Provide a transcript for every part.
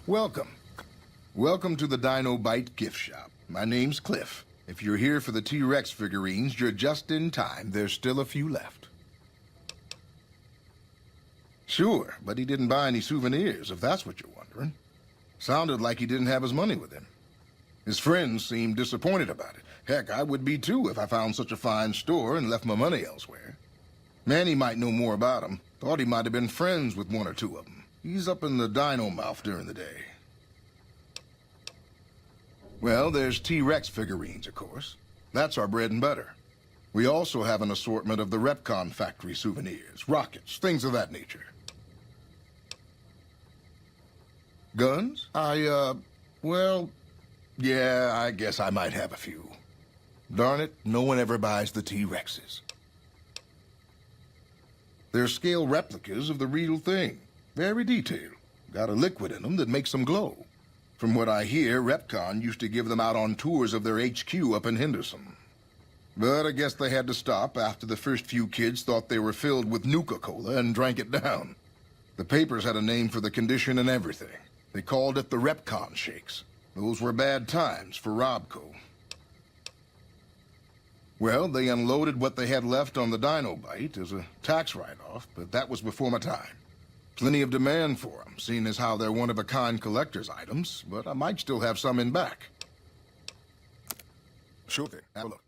Welcome. Welcome to the Dino Bite gift shop. My name's Cliff. If you're here for the T-Rex figurines, you're just in time. There's still a few left. Sure, but he didn't buy any souvenirs, if that's what you're wondering. Sounded like he didn't have his money with him. His friends seemed disappointed about it. Heck, I would be too if I found such a fine store and left my money elsewhere. Manny might know more about him. Thought he might have been friends with one or two of them. He's up in the dino mouth during the day. Well, there's T-Rex figurines, of course. That's our bread and butter. We also have an assortment of the Repcon factory souvenirs, rockets, things of that nature. Guns? Well, yeah, I guess I might have a few. Darn it, no one ever buys the T-Rexes. They're scale replicas of the real thing. Very detailed. Got a liquid in them that makes them glow. From what I hear, Repcon used to give them out on tours of their HQ up in Henderson. But I guess they had to stop after the first few kids thought they were filled with Nuka-Cola and drank it down. The papers had a name for the condition and everything. They called it the Repcon Shakes. Those were bad times for Robco. Well, they unloaded what they had left on the Dino Bite as a tax write-off, but that was before my time. Plenty of demand for them, seeing as how they're one-of-a-kind collector's items, but I might still have some in back. Sure thing. Have a look.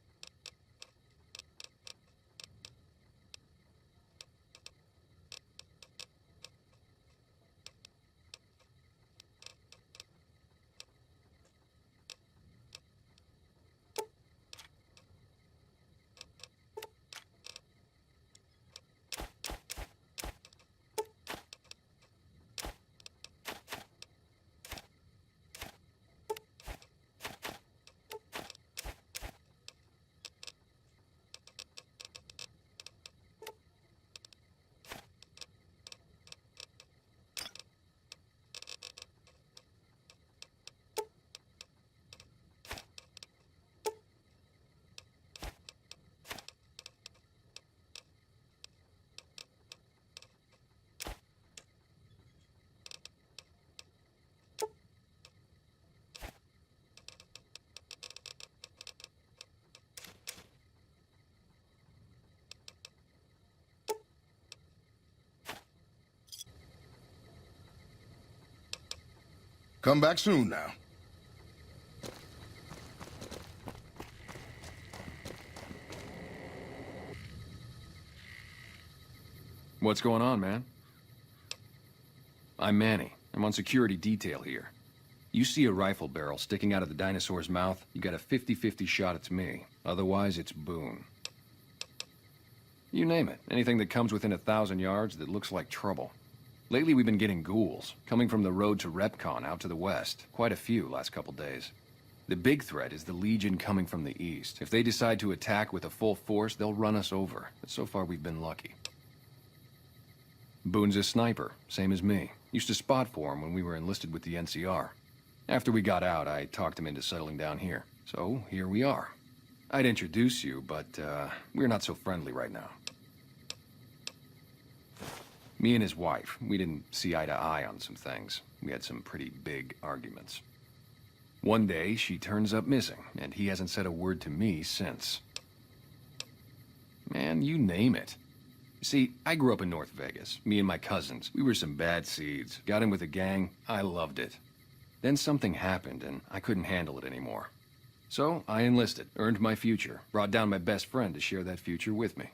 Come back soon now. What's going on, man? I'm Manny. I'm on security detail here. You see a rifle barrel sticking out of the dinosaur's mouth, you got a 50-50 shot it's me. Otherwise, it's Boone. You name it. Anything that comes within 1,000 yards that looks like trouble. Lately, we've been getting ghouls, coming from the road to Repcon out to the west. Quite a few last couple days. The big threat is the Legion coming from the east. If they decide to attack with a full force, they'll run us over. But so far, we've been lucky. Boone's a sniper, same as me. Used to spot for him when we were enlisted with the NCR. After we got out, I talked him into settling down here. So, here we are. I'd introduce you, but, we're not so friendly right now. Me and his wife, we didn't see eye to eye on some things. We had some pretty big arguments. One day, she turns up missing, and he hasn't said a word to me since. Man, you name it. See, I grew up in North Vegas, me and my cousins. We were some bad seeds. Got in with a gang, I loved it. Then something happened, and I couldn't handle it anymore. So, I enlisted, earned my future, brought down my best friend to share that future with me.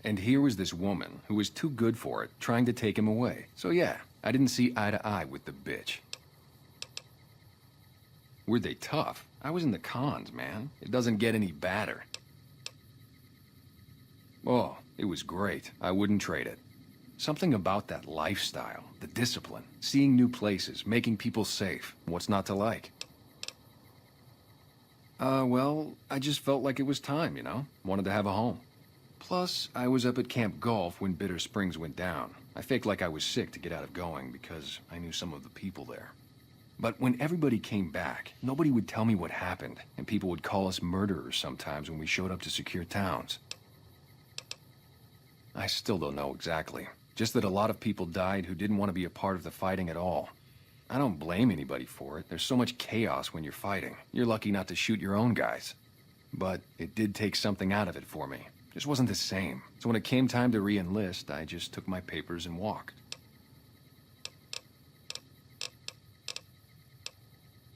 And here was this woman who was too good for it, trying to take him away. So yeah, I didn't see eye to eye with the bitch. Were they tough? I was in the cons, man. It doesn't get any badder. Oh, it was great. I wouldn't trade it. Something about that lifestyle, the discipline, seeing new places, making people safe. What's not to like? Well, I just felt like it was time, you know? Wanted to have a home. Plus, I was up at Camp Golf when Bitter Springs went down. I faked like I was sick to get out of going because I knew some of the people there. But when everybody came back, nobody would tell me what happened, and people would call us murderers sometimes when we showed up to secure towns. I still don't know exactly. Just that a lot of people died who didn't want to be a part of the fighting at all. I don't blame anybody for it. There's so much chaos when you're fighting. You're lucky not to shoot your own guys. But it did take something out of it for me. Just wasn't the same. So when it came time to re-enlist, I just took my papers and walked.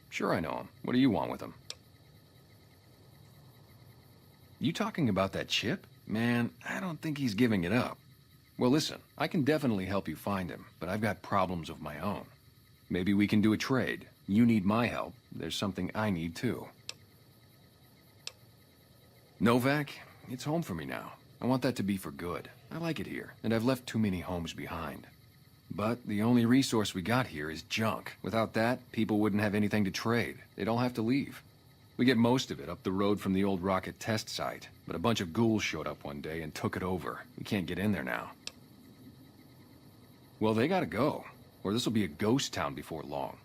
Sure, I know him. What do you want with him? You talking about that chip? Man, I don't think he's giving it up. Well, listen, I can definitely help you find him, but I've got problems of my own. Maybe we can do a trade. You need my help. There's something I need too. Novac, it's home for me now. I want that to be for good. I like it here, and I've left too many homes behind. But the only resource we got here is junk. Without that, people wouldn't have anything to trade. They'd all have to leave. We get most of it up the road from the old rocket test site, but a bunch of ghouls showed up one day and took it over. We can't get in there now. Well, they gotta go, or this'll be a ghost town before long.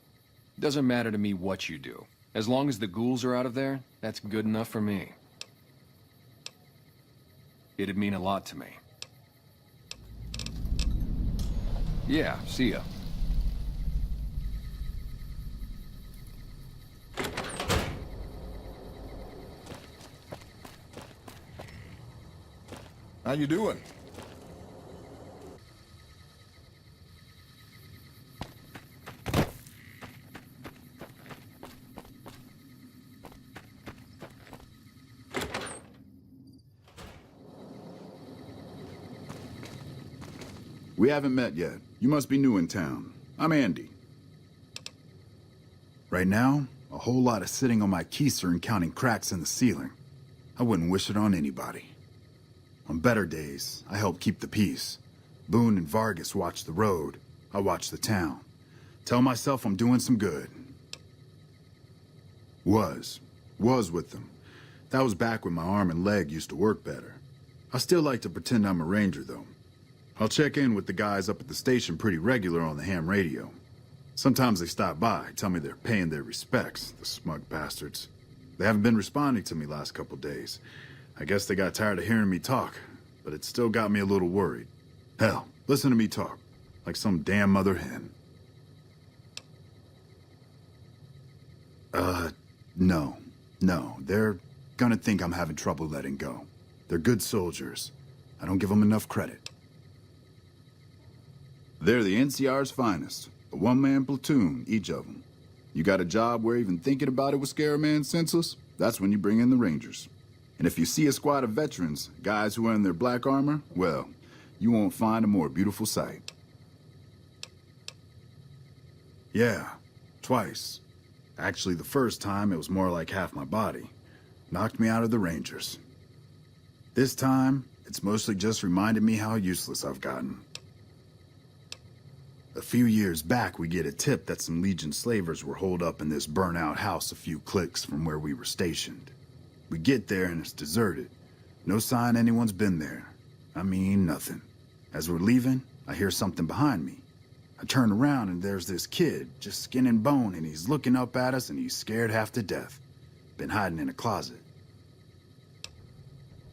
Doesn't matter to me what you do. As long as the ghouls are out of there, that's good enough for me. It'd mean a lot to me. Yeah, see ya. How you doing? We haven't met yet. You must be new in town. I'm Andy. Right now, a whole lot of sitting on my keister and counting cracks in the ceiling. I wouldn't wish it on anybody. On better days, I help keep the peace. Boone and Vargas watch the road. I watch the town. Tell myself I'm doing some good. Was with them. That was back when my arm and leg used to work better. I still like to pretend I'm a ranger, though. I'll check in with the guys up at the station pretty regular on the ham radio. Sometimes they stop by, tell me they're paying their respects, the smug bastards. They haven't been responding to me last couple days. I guess they got tired of hearing me talk, but it still got me a little worried. Hell, listen to me talk, like some damn mother hen. No, they're gonna think I'm having trouble letting go. They're good soldiers. I don't give them enough credit. They're the NCR's finest. A one-man platoon, each of them. You got a job where even thinking about it would scare a man senseless? That's when you bring in the Rangers. And if you see a squad of veterans, guys who are in their black armor, well, you won't find a more beautiful sight. Yeah, twice. Actually, the first time, it was more like half my body. Knocked me out of the Rangers. This time, it's mostly just reminded me how useless I've gotten. A few years back, we get a tip that some Legion slavers were holed up in this burnt-out house a few clicks from where we were stationed. We get there and it's deserted. No sign anyone's been there. I mean, nothing. As we're leaving, I hear something behind me. I turn around and there's this kid, just skin and bone, and he's looking up at us and he's scared half to death. Been hiding in a closet.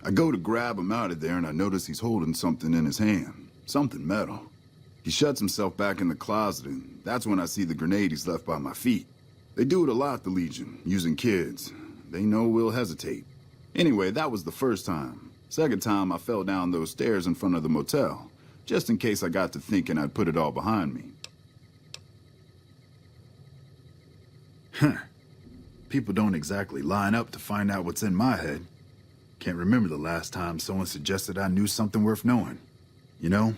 I go to grab him out of there and I notice he's holding something in his hand. Something metal. He shuts himself back in the closet, and that's when I see the grenade he's left by my feet. They do it a lot, the Legion, using kids. They know we'll hesitate. Anyway, that was the first time. Second time, I fell down those stairs in front of the motel, just in case I got to thinking I'd put it all behind me. People don't exactly line up to find out what's in my head. Can't remember the last time someone suggested I knew something worth knowing. You know?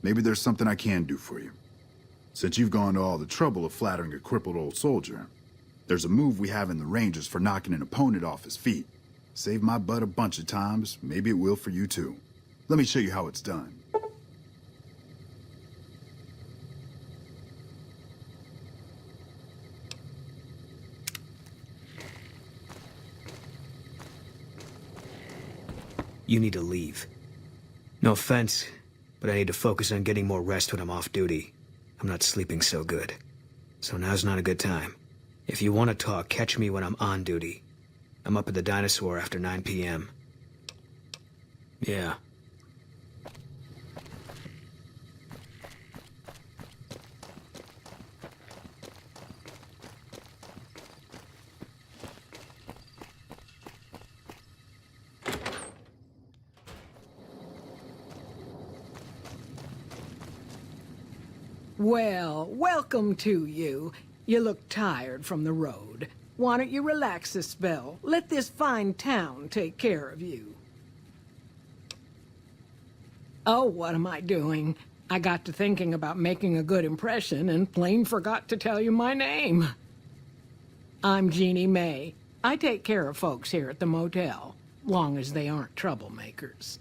Maybe there's something I can do for you. Since you've gone to all the trouble of flattering a crippled old soldier, there's a move we have in the Rangers for knocking an opponent off his feet. Saved my butt a bunch of times, maybe it will for you too. Let me show you how it's done. You need to leave. No offense, but I need to focus on getting more rest when I'm off duty. I'm not sleeping so good. So now's not a good time. If you want to talk, catch me when I'm on duty. I'm up at the Dinosaur after 9 p.m. Yeah. Well, welcome to you. You look tired from the road. Why don't you relax a spell? Let this fine town take care of you. Oh, what am I doing? I got to thinking about making a good impression and plain forgot to tell you my name. I'm Jeannie May. I take care of folks here at the motel, long as they aren't troublemakers.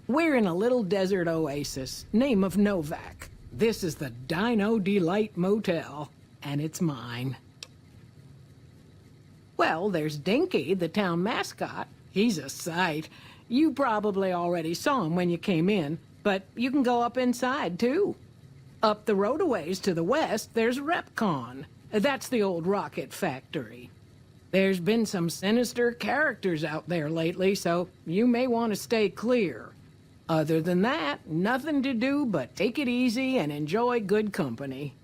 We're in a little desert oasis, name of Novac. This is the Dino Delight Motel, and it's mine. Well, there's Dinky, the town mascot. He's a sight. You probably already saw him when you came in, but you can go up inside, too. Up the road a ways to the west, there's RepCon. That's the old rocket factory. There's been some sinister characters out there lately, so you may want to stay clear. Other than that, nothing to do but take it easy and enjoy good company.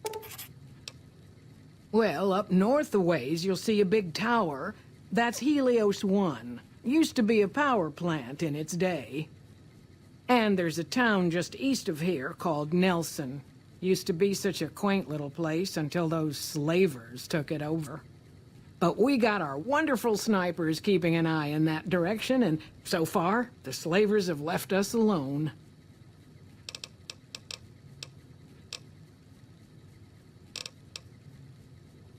Well, up north a ways, you'll see a big tower. That's Helios 1. Used to be a power plant in its day. And there's a town just east of here called Nelson. Used to be such a quaint little place until those slavers took it over. But we got our wonderful snipers keeping an eye in that direction, and so far, the slavers have left us alone.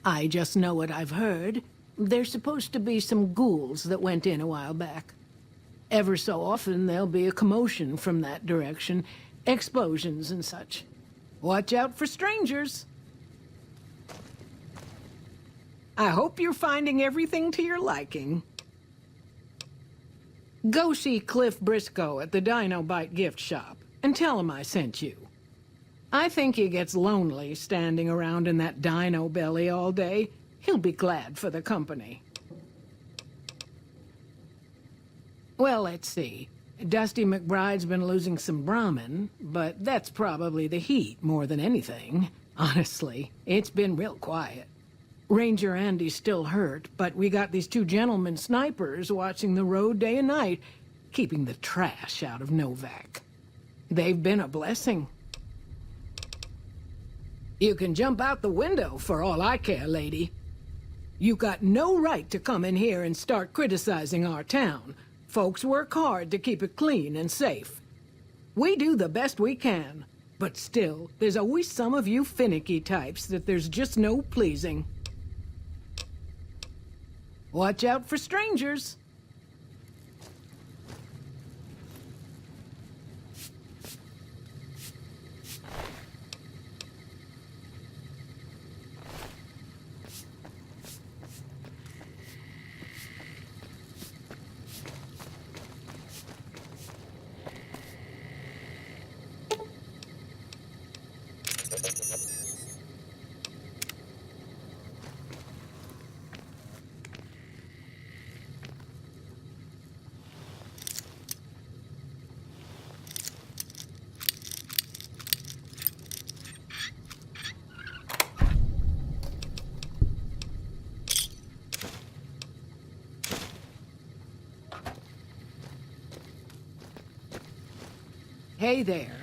I just know what I've heard. There's supposed to be some ghouls that went in a while back. Ever so often, there'll be a commotion from that direction, explosions and such. Watch out for strangers. I hope you're finding everything to your liking. Go see Cliff Briscoe at the Dino Bite gift shop and tell him I sent you. I think he gets lonely standing around in that dino belly all day. He'll be glad for the company. Well, let's see. Dusty McBride's been losing some brahmin, but that's probably the heat more than anything. Honestly, it's been real quiet. Ranger Andy's still hurt, but we got these two gentlemen snipers watching the road day and night, keeping the trash out of Novac. They've been a blessing. You can jump out the window for all I care, lady. You got no right to come in here and start criticizing our town. Folks work hard to keep it clean and safe. We do the best we can, but still, there's always some of you finicky types that there's just no pleasing. Watch out for strangers. Hey there.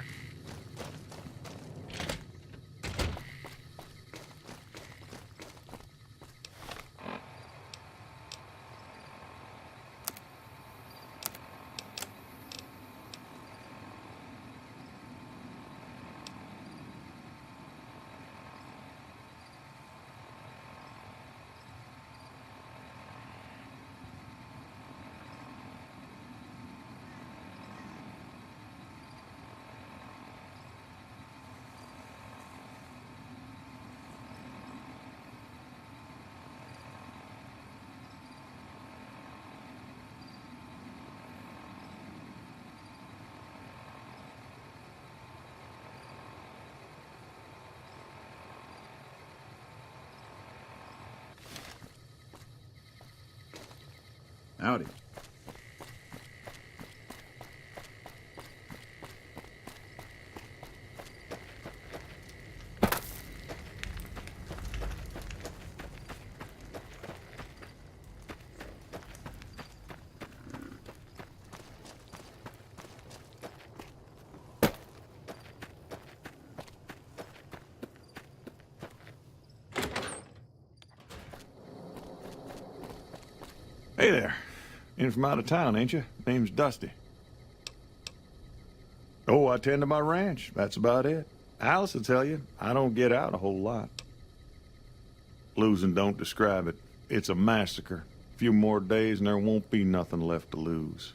Howdy. Hey there. In from out of town, ain't you? Name's Dusty. Oh, I tend to my ranch. That's about it. Alice will tell you, I don't get out a whole lot. Losing don't describe it. It's a massacre. A few more days and there won't be nothing left to lose.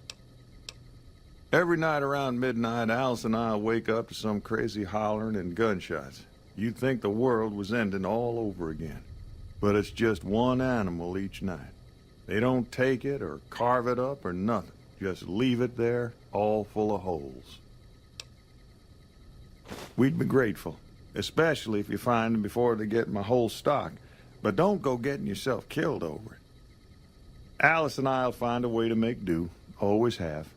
Every night around midnight, Alice and I wake up to some crazy hollering and gunshots. You'd think the world was ending all over again. But it's just one animal each night. They don't take it or carve it up or nothing. Just leave it there, all full of holes. We'd be grateful, especially if you find them before they get my whole stock. But don't go getting yourself killed over it. Alice and I'll find a way to make do. Always have.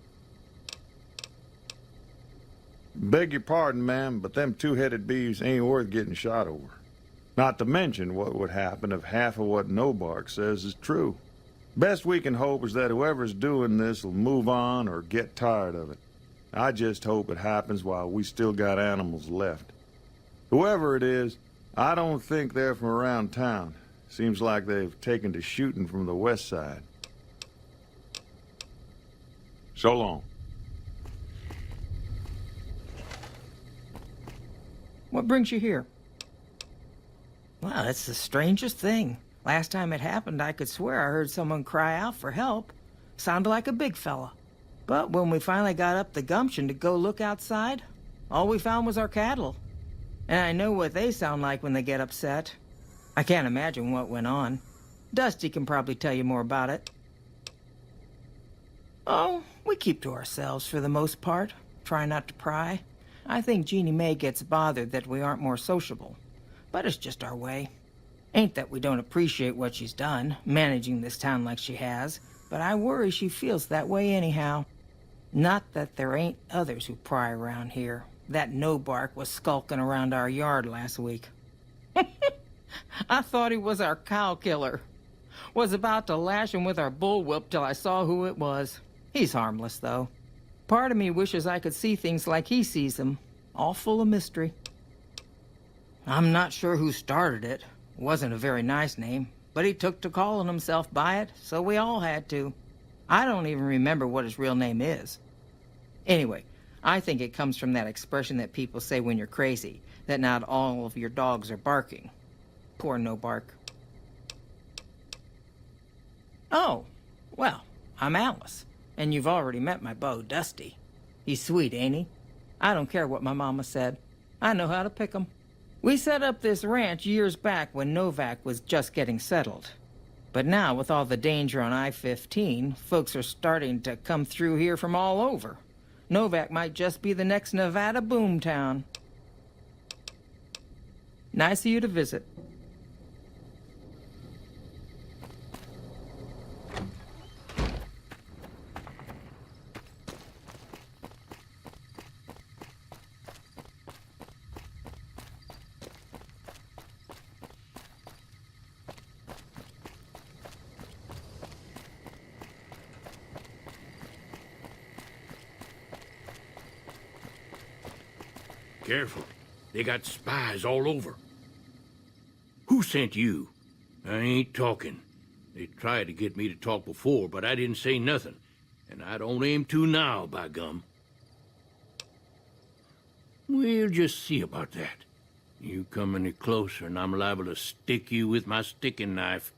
Beg your pardon, ma'am, but them two-headed beeves ain't worth getting shot over. Not to mention what would happen if half of what Novac says is true. Best we can hope is that whoever's doing this will move on or get tired of it. I just hope it happens while we still got animals left. Whoever it is, I don't think they're from around town. Seems like they've taken to shooting from the west side. So long. What brings you here? Well, that's the strangest thing. Last time it happened, I could swear I heard someone cry out for help. Sounded like a big fella. But when we finally got up the gumption to go look outside, all we found was our cattle. And I know what they sound like when they get upset. I can't imagine what went on. Dusty can probably tell you more about it. Oh, we keep to ourselves for the most part. Try not to pry. I think Jeannie Mae gets bothered that we aren't more sociable. But it's just our way. Ain't that we don't appreciate what she's done, managing this town like she has, but I worry she feels that way anyhow. Not that there ain't others who pry around here. That Novac was skulking around our yard last week. I thought he was our cow killer. Was about to lash him with our bullwhip till I saw who it was. He's harmless, though. Part of me wishes I could see things like he sees them, all full of mystery. I'm not sure who started it. Wasn't a very nice name, but he took to calling himself by it, so we all had to. I don't even remember what his real name is. Anyway, I think it comes from that expression that people say when you're crazy, that not all of your dogs are barking. Poor Novac. Oh, well, I'm Alice, and you've already met my beau, Dusty. He's sweet, ain't he? I don't care what my mama said. I know how to pick 'em. We set up this ranch years back when Novac was just getting settled. But now, with all the danger on I-15, folks are starting to come through here from all over. Novac might just be the next Nevada boom town. Nice of you to visit. Careful. They got spies all over. Who sent you? I ain't talking. They tried to get me to talk before, but I didn't say nothing. And I don't aim to now, by gum. We'll just see about that. You come any closer and I'm liable to stick you with my sticking knife.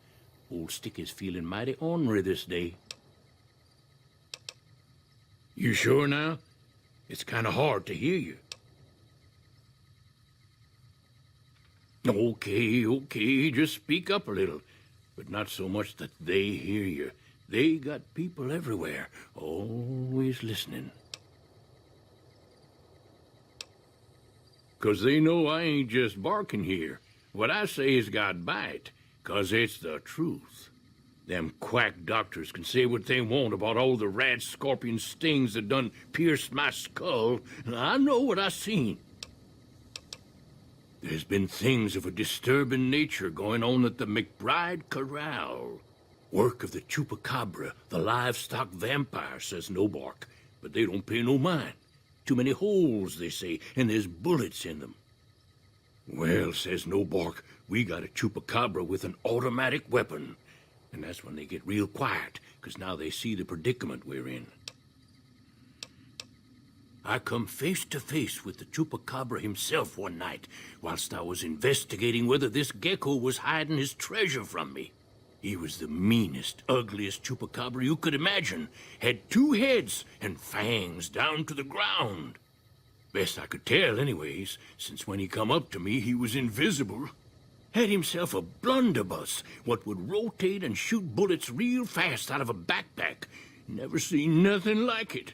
Old Sticky's feeling mighty ornery this day. You sure now? It's kind of hard to hear you. Okay, just speak up a little. But not so much that they hear you. They got people everywhere, always listening. 'Cause they know I ain't just barking here. What I say's got bite, 'cause it's the truth. Them quack doctors can say what they want about all the rat scorpion stings that done pierced my skull, and I know what I seen. There's been things of a disturbing nature going on at the McBride Corral. Work of the chupacabra, the livestock vampire, says Novac, but they don't pay no mind. Too many holes, they say, and there's bullets in them. Well, says Novac, we got a chupacabra with an automatic weapon. And that's when they get real quiet, 'cause now they see the predicament we're in. I come face to face with the chupacabra himself one night, whilst I was investigating whether this gecko was hiding his treasure from me. He was the meanest, ugliest chupacabra you could imagine. Had 2 heads and fangs down to the ground. Best I could tell anyways, since when he come up to me, he was invisible. Had himself a blunderbuss, what would rotate and shoot bullets real fast out of a backpack. Never seen nothing like it.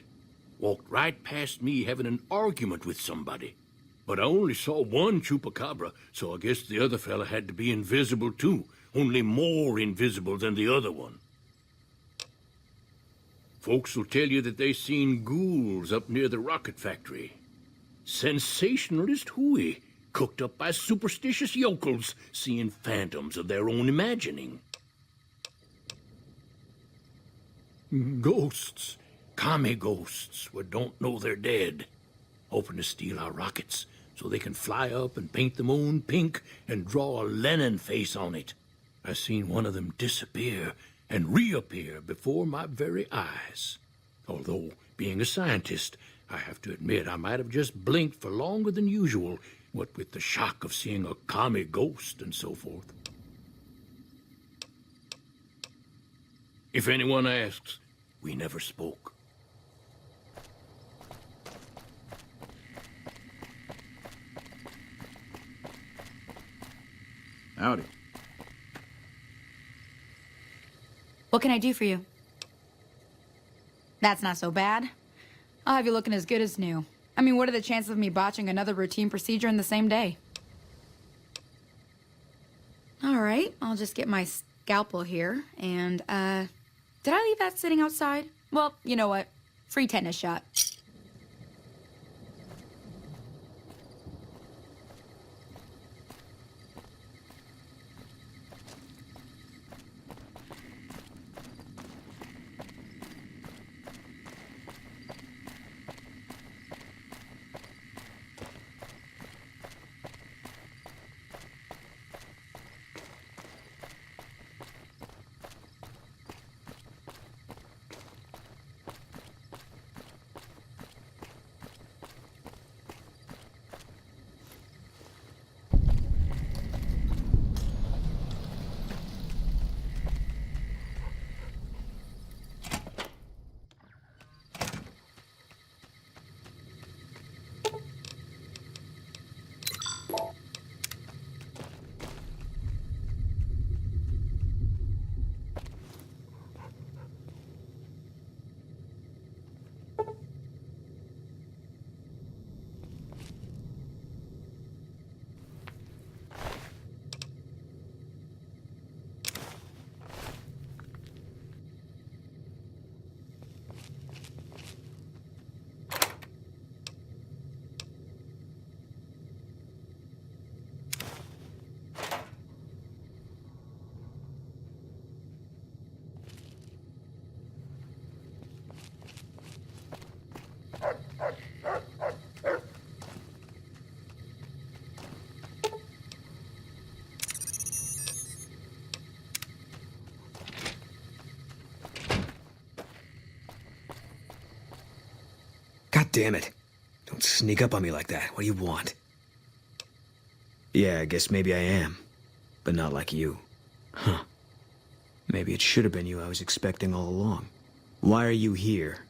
Walked right past me having an argument with somebody. But I only saw one chupacabra, so I guess the other fella had to be invisible too, only more invisible than the other one. Folks will tell you that they seen ghouls up near the rocket factory. Sensationalist hooey, cooked up by superstitious yokels, seeing phantoms of their own imagining. Ghosts. Commie ghosts what don't know they're dead, hoping to steal our rockets so they can fly up and paint the moon pink and draw a Lenin face on it. I seen one of them disappear and reappear before my very eyes. Although, being a scientist, I have to admit I might have just blinked for longer than usual, what with the shock of seeing a commie ghost and so forth. If anyone asks, we never spoke. Howdy. What can I do for you? That's not so bad. I'll have you looking as good as new. I mean, what are the chances of me botching another routine procedure in the same day? All right, I'll just get my scalpel here. And, did I leave that sitting outside? Well, you know what? Free tetanus shot. God damn it. Don't sneak up on me like that. What do you want? Yeah, I guess maybe I am. But not like you. Huh. Maybe it should have been you I was expecting all along. Why are you here?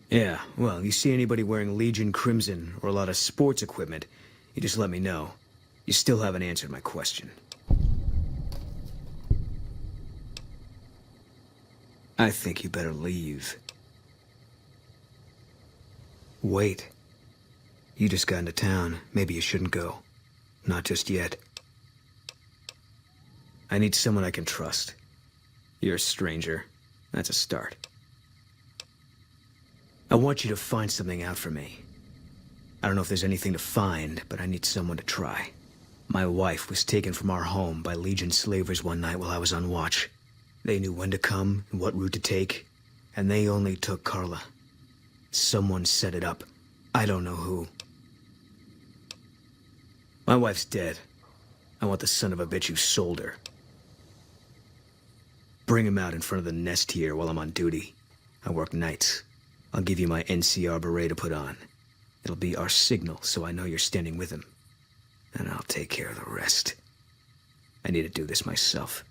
Yeah, well, you see anybody wearing Legion Crimson or a lot of sports equipment, you just let me know. You still haven't answered my question. I think you better leave. Wait. You just got into town. Maybe you shouldn't go. Not just yet. I need someone I can trust. You're a stranger. That's a start. I want you to find something out for me. I don't know if there's anything to find, but I need someone to try. My wife was taken from our home by Legion slavers one night while I was on watch. They knew when to come and what route to take, and they only took Carla. Someone set it up. I don't know who. My wife's dead. I want the son of a bitch who sold her. Bring him out in front of the nest here while I'm on duty. I work nights. I'll give you my NCR beret to put on. It'll be our signal, so I know you're standing with him. And I'll take care of the rest. I need to do this myself.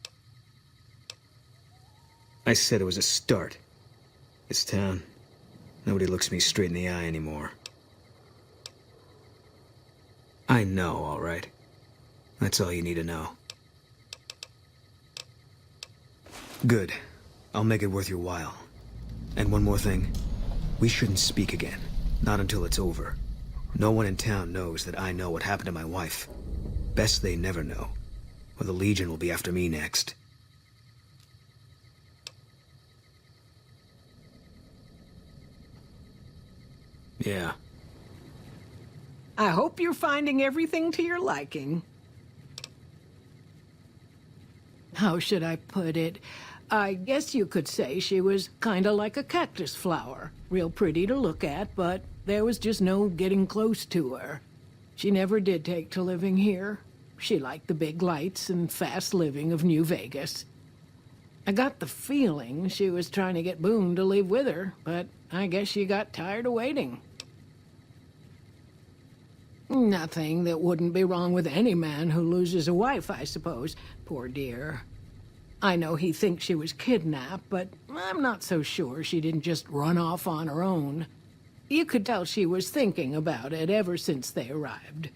I said it was a start. This town, nobody looks me straight in the eye anymore. I know, all right. That's all you need to know. Good. I'll make it worth your while. And one more thing. We shouldn't speak again. Not until it's over. No one in town knows that I know what happened to my wife. Best they never know. Or the Legion will be after me next. Yeah. I hope you're finding everything to your liking. How should I put it? I guess you could say she was kinda like a cactus flower. Real pretty to look at, but there was just no getting close to her. She never did take to living here. She liked the big lights and fast living of New Vegas. I got the feeling she was trying to get Boone to leave with her, but I guess she got tired of waiting. Nothing that wouldn't be wrong with any man who loses a wife, I suppose. Poor dear. I know he thinks she was kidnapped, but I'm not so sure she didn't just run off on her own. You could tell she was thinking about it ever since they arrived.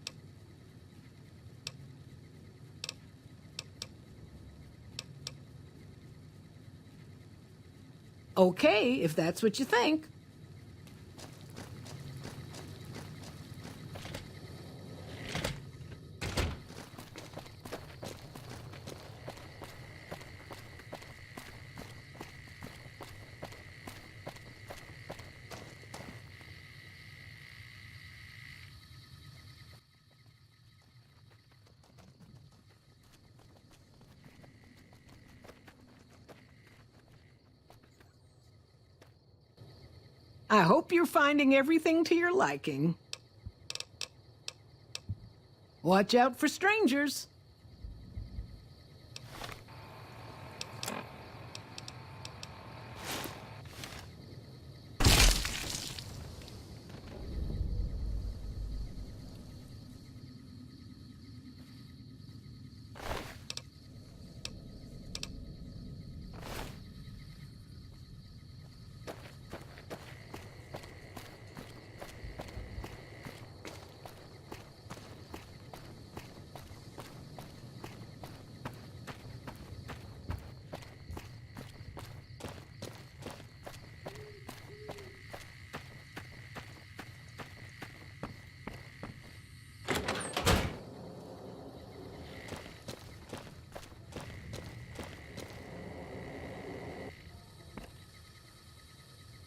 Okay, if that's what you think. I hope you're finding everything to your liking. Watch out for strangers.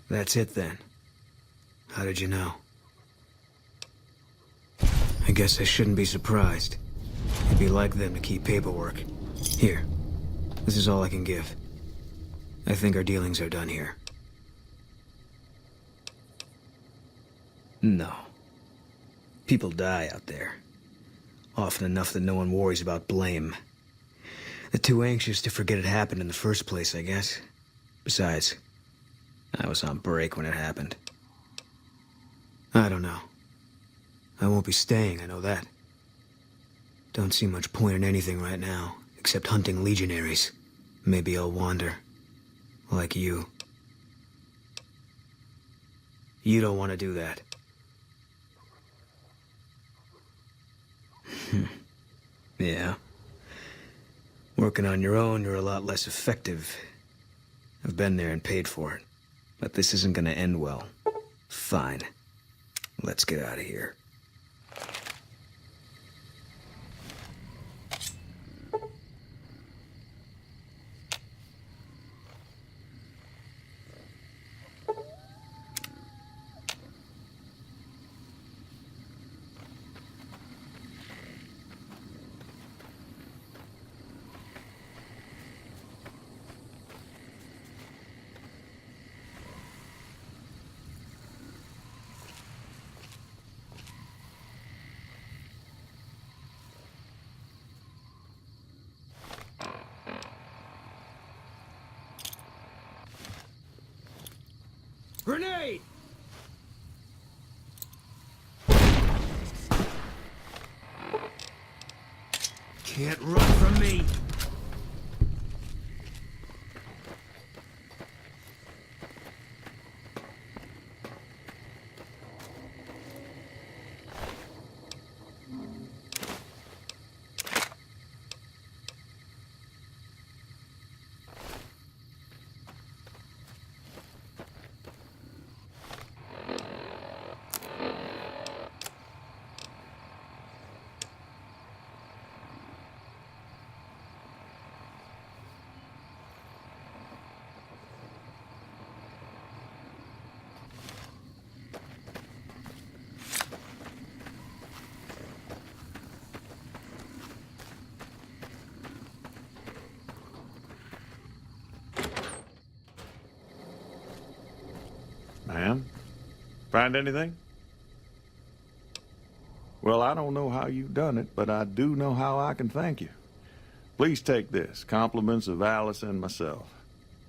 That's it then. How did you know? I guess I shouldn't be surprised. It'd be like them to keep paperwork. Here. This is all I can give. I think our dealings are done here. No. People die out there. Often enough that no one worries about blame. They're too anxious to forget it happened in the first place, I guess. Besides, I was on break when it happened. I don't know. I won't be staying, I know that. Don't see much point in anything right now, except hunting legionaries. Maybe I'll wander. Like you. You don't want to do that. Yeah. Working on your own, you're a lot less effective. I've been there and paid for it. But this isn't gonna end well. Fine. Let's get out of here. Grenade! Can't run from me. Ma'am? Find anything? Well, I don't know how you've done it, but I do know how I can thank you. Please take this, compliments of Alice and myself.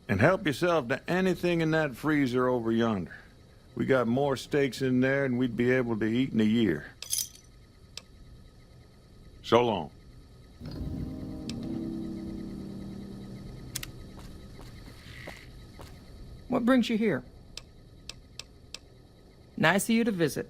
And help yourself to anything in that freezer over yonder. We got more steaks in there than we'd be able to eat in a year. So long. What brings you here? Nice of you to visit.